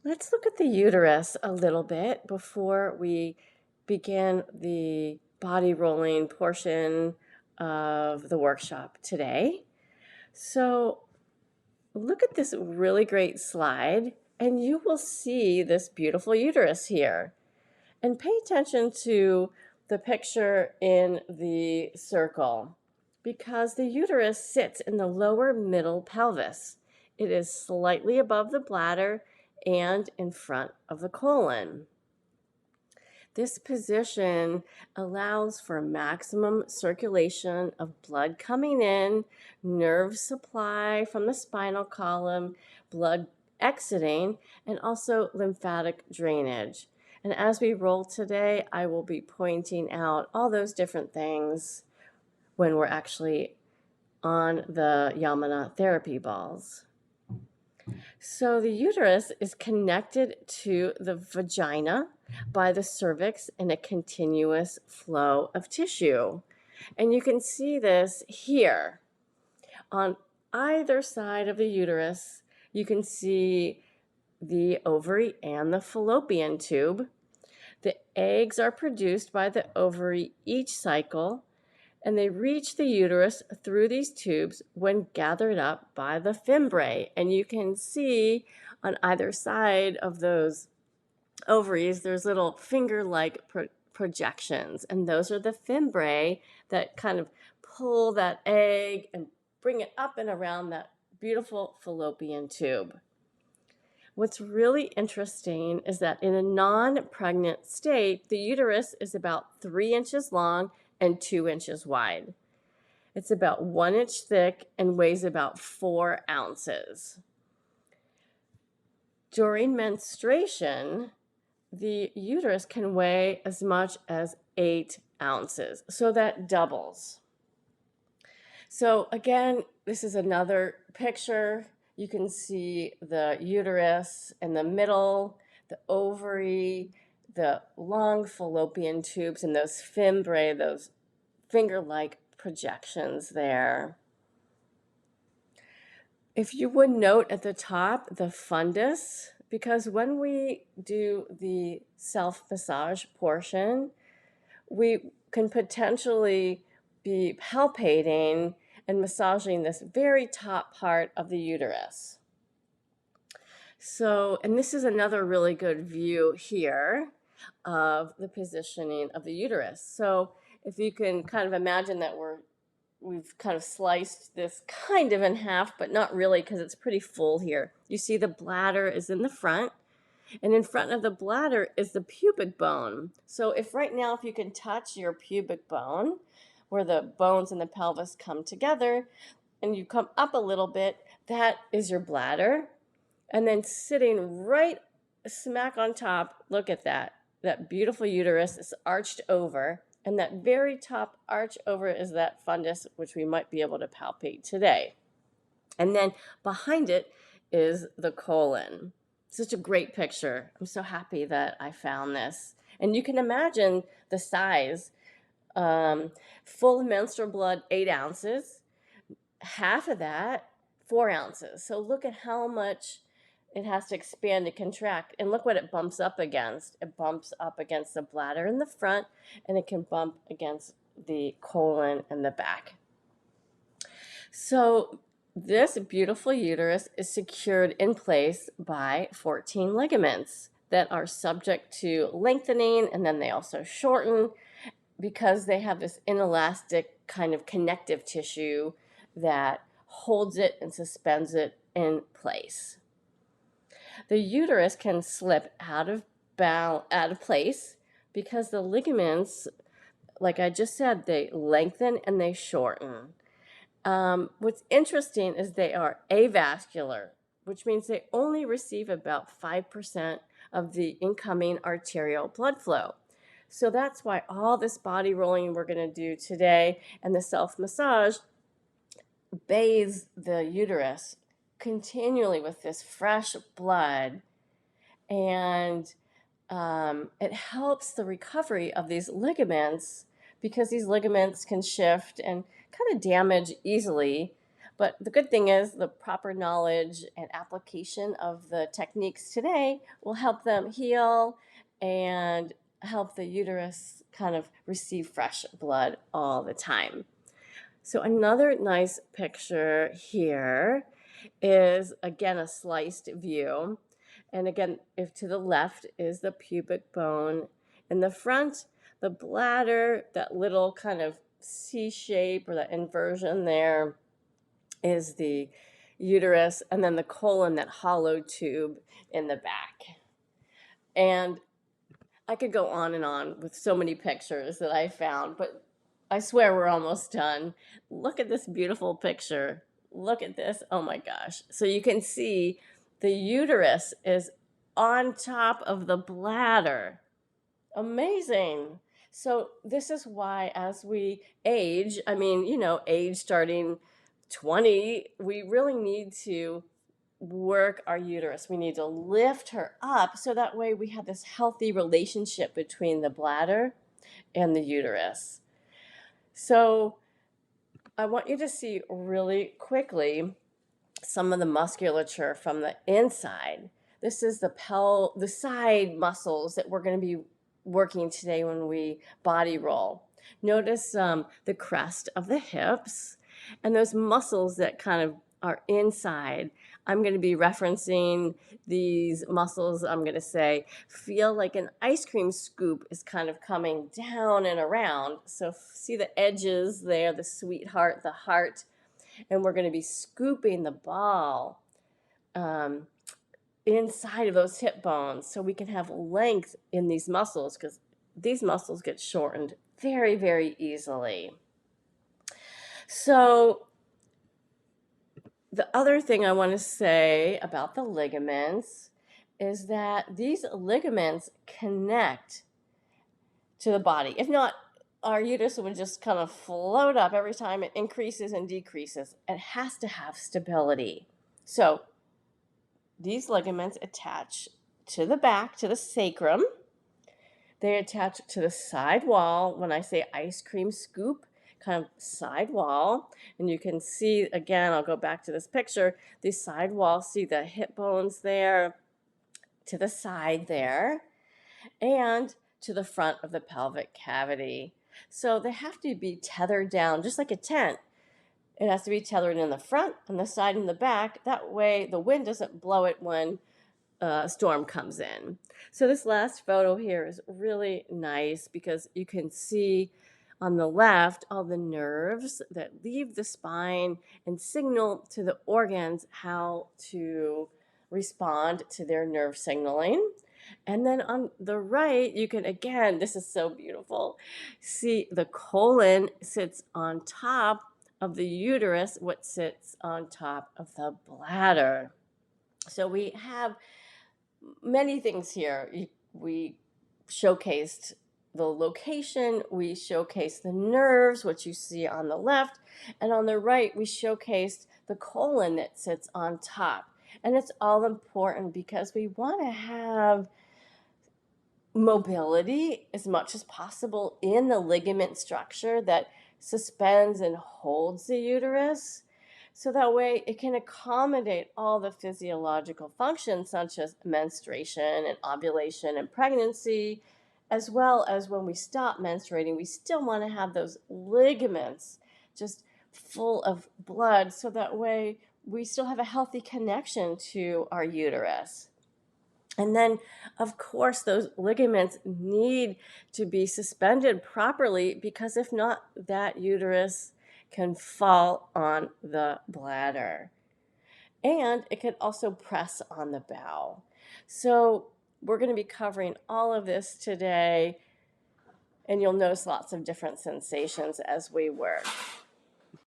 Let's look at the uterus a little bit before we begin the body rolling portion of the workshop today. So, look at this really great slide, and you will see this beautiful uterus here. And pay attention to the picture in the circle because the uterus sits in the lower middle pelvis. It is slightly above the bladder and in front of the colon. This position allows for maximum circulation of blood coming in, nerve supply from the spinal column, blood exiting, and also lymphatic drainage. And as we roll today, I will be pointing out all those different things when we're actually on the Yamana therapy balls. So the uterus is connected to the vagina by the cervix in a continuous flow of tissue. And you can see this here. On either side of the uterus, you can see the ovary and the fallopian tube. The eggs are produced by the ovary each cycle, and they reach the uterus through these tubes when gathered up by the fimbriae. And you can see on either side of those ovaries, there's little finger-like projections, and those are the fimbriae that kind of pull that egg and bring it up and around that beautiful fallopian tube. What's really interesting is that in a non-pregnant state, the uterus is about 3 inches long and 2 inches wide. It's about 1 inch thick and weighs about 4 ounces. During menstruation, the uterus can weigh as much as 8 ounces, so that doubles. So again, this is another picture. You can see the uterus in the middle, the ovary, the long fallopian tubes, and those fimbriae, those finger-like projections there. If you would note at the top the fundus, because when we do the self-massage portion, we can potentially be palpating and massaging this very top part of the uterus. So, and this is another really good view here of the positioning of the uterus. So if you can kind of imagine that we've kind of sliced this kind of in half, but not really because it's pretty full here. You see the bladder is in the front, and in front of the bladder is the pubic bone. So if right now, if you can touch your pubic bone, where the bones and the pelvis come together, and you come up a little bit, that is your bladder. And then sitting right smack on top, look at that. That beautiful uterus is arched over. And that very top arch over is that fundus, which we might be able to palpate today. And then behind it is the colon. Such a great picture. I'm so happy that I found this. And you can imagine the size. Full menstrual blood, 8 ounces. Half of that, 4 ounces. So look at how much it has to expand and contract. And look what it bumps up against. It bumps up against the bladder in the front, and it can bump against the colon in the back. So this beautiful uterus is secured in place by 14 ligaments that are subject to lengthening, and then they also shorten because they have this inelastic kind of connective tissue that holds it and suspends it in place. The uterus can slip out of place because the ligaments, like I just said, they lengthen and they shorten. What's interesting is they are avascular, which means they only receive about 5% of the incoming arterial blood flow. So that's why all this body rolling we're going to do today and the self-massage bathes the uterus continually with this fresh blood, and it helps the recovery of these ligaments because these ligaments can shift and kind of damage easily But the good thing is the proper knowledge and application of the techniques today will help them heal and help the uterus kind of receive fresh blood all the time. So another nice picture here is, again, a sliced view. And again, if to the left is the pubic bone, in the front, the bladder, that little kind of C shape or that inversion there is the uterus, and then the colon, that hollow tube in the back. And I could go on and on with so many pictures that I found, but I swear we're almost done. Look at this beautiful picture. Look at this. Oh my gosh. So you can see the uterus is on top of the bladder. Amazing. So this is why as we age, age starting 20, we really need to work our uterus. We need to lift her up so that way we have this healthy relationship between the bladder and the uterus. So I want you to see really quickly some of the musculature from the inside. This is the side muscles that we're going to be working today when we body roll. Notice the crest of the hips and those muscles that kind of are inside. I'm going to be referencing these muscles. I'm going to say, feel like an ice cream scoop is kind of coming down and around. So see the edges there, the sweetheart, the heart, and we're going to be scooping the ball inside of those hip bones so we can have length in these muscles, because these muscles get shortened very, very easily. So the other thing I want to say about the ligaments is that these ligaments connect to the body. If not, our uterus would just kind of float up every time it increases and decreases. It has to have stability. So these ligaments attach to the back, to the sacrum. They attach to the side wall. When I say ice cream scoop, kind of side wall. And you can see, again, I'll go back to this picture, the side wall, see the hip bones there, to the side there, and to the front of the pelvic cavity. So they have to be tethered down, just like a tent. It has to be tethered in the front, on the side, and the back. That way the wind doesn't blow it when a storm comes in. So this last photo here is really nice because you can see on the left all the nerves that leave the spine and signal to the organs how to respond to their nerve signaling. And then on the right, you can, again, this is so beautiful, see the colon sits on top of the uterus, what sits on top of the bladder. So we have many things here. We showcased the location, we showcased the nerves, what you see on the left, and on the right, we showcased the colon that sits on top. And it's all important because we want to have mobility as much as possible in the ligament structure that suspends and holds the uterus, so that way it can accommodate all the physiological functions such as menstruation and ovulation and pregnancy, as well as when we stop menstruating, we still want to have those ligaments just full of blood, so that way we still have a healthy connection to our uterus. And then, of course, those ligaments need to be suspended properly, because if not, that uterus can fall on the bladder. And it can also press on the bowel. So we're going to be covering all of this today, and you'll notice lots of different sensations as we work.